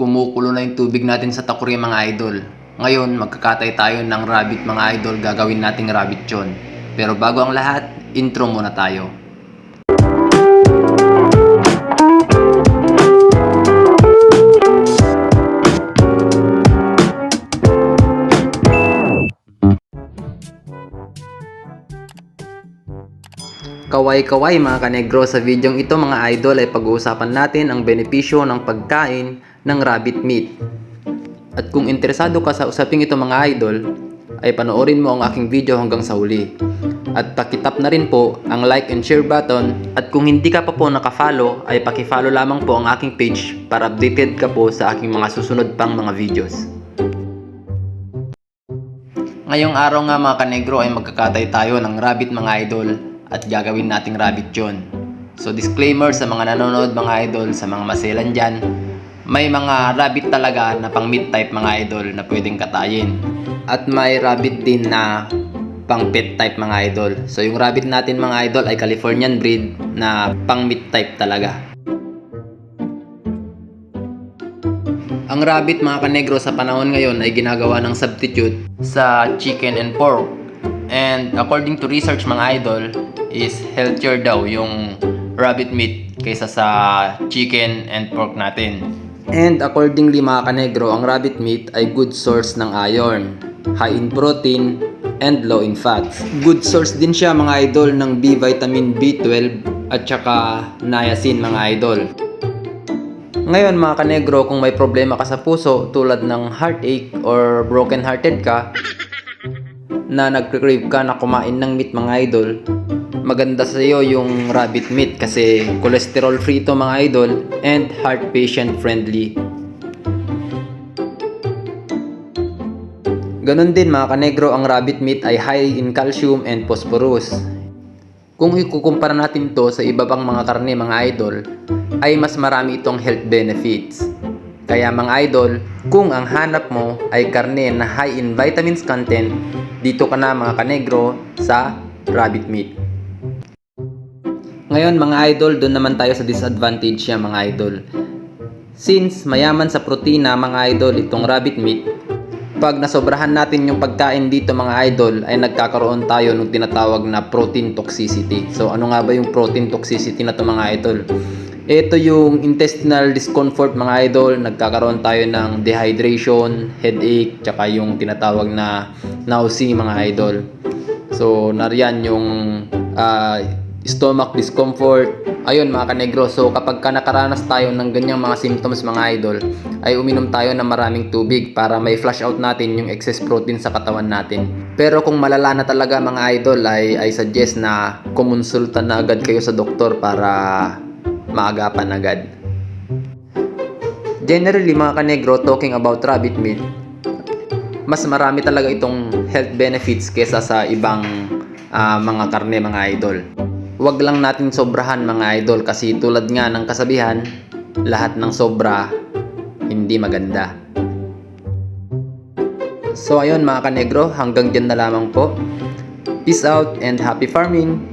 Kumukulo na yung tubig natin sa takuri mga idol. Ngayon, magkakatay tayo ng rabbit mga idol. Gagawin nating rabbit yun. Pero bago ang lahat, intro muna tayo. Kaway-kaway mga kanegro, sa videong ito mga idol ay pag-uusapan natin ang benepisyo ng pagkain ng rabbit meat. At kung interesado ka sa usaping ito mga idol, ay panoorin mo ang aking video hanggang sa huli. At pakitap na rin po ang like and share button, at kung hindi ka pa po nakafollow ay pakifollow lamang po ang aking page para updated ka po sa aking mga susunod pang mga videos. Ngayong araw nga mga kanegro ay magkakatay tayo ng rabbit mga idol. At gagawin nating rabbit yun. So disclaimer sa mga nanonood mga idol, sa mga maselan dyan, may mga rabbit talaga na pang meat type mga idol na pwedeng katayin. At may rabbit din na pang pet type mga idol. So yung rabbit natin mga idol ay Californian breed na pang meat type talaga. Ang rabbit mga kanegro sa panahon ngayon ay ginagawa ng substitute sa chicken and pork. And according to research mga idol, is healthier daw yung rabbit meat kaysa sa chicken and pork natin. And accordingly mga kanegro, ang rabbit meat ay good source ng iron, high in protein, and low in fats. Good source din siya mga idol ng B vitamin B12 at saka niacin mga idol. Ngayon mga kanegro, kung may problema ka sa puso tulad ng heartache or broken hearted ka, na nagcrave ka na kumain ng meat mga idol, maganda sa iyo yung rabbit meat kasi cholesterol free ito mga idol and heart patient friendly. Ganon din mga kanegro, ang rabbit meat ay high in calcium and phosphorus. Kung ikukumpara natin to sa iba pang mga karne mga idol, ay mas marami itong health benefits. Kaya mga idol, kung ang hanap mo ay karne na high in vitamins content, dito ka na mga kanegro sa rabbit meat. Ngayon mga idol, doon naman tayo sa disadvantage niya mga idol. Since mayaman sa protina mga idol itong rabbit meat, pag nasobrahan natin yung pagkain dito mga idol ay nagkakaroon tayo ng tinatawag na protein toxicity. So ano nga ba yung protein toxicity na to mga idol? Ito yung intestinal discomfort mga idol, nagkakaroon tayo ng dehydration, headache, tsaka yung tinatawag na nausea mga idol. So nariyan yung stomach discomfort. Ayun mga kanegro, so kapag ka nakaranas tayo ng ganyang mga symptoms mga idol, ay uminom tayo ng maraming tubig para may flush out natin yung excess protein sa katawan natin. Pero kung malala na talaga mga idol, ay suggest na kumonsulta na agad kayo sa doktor para maagapan agad. Generally mga kanegro, talking about rabbit meat, mas marami talaga itong health benefits kesa sa ibang mga karne mga idol. Huwag lang natin sobrahan mga idol kasi tulad nga ng kasabihan, lahat ng sobra hindi maganda. So ayun mga kanegro, hanggang dyan na lamang po. Peace out and happy farming!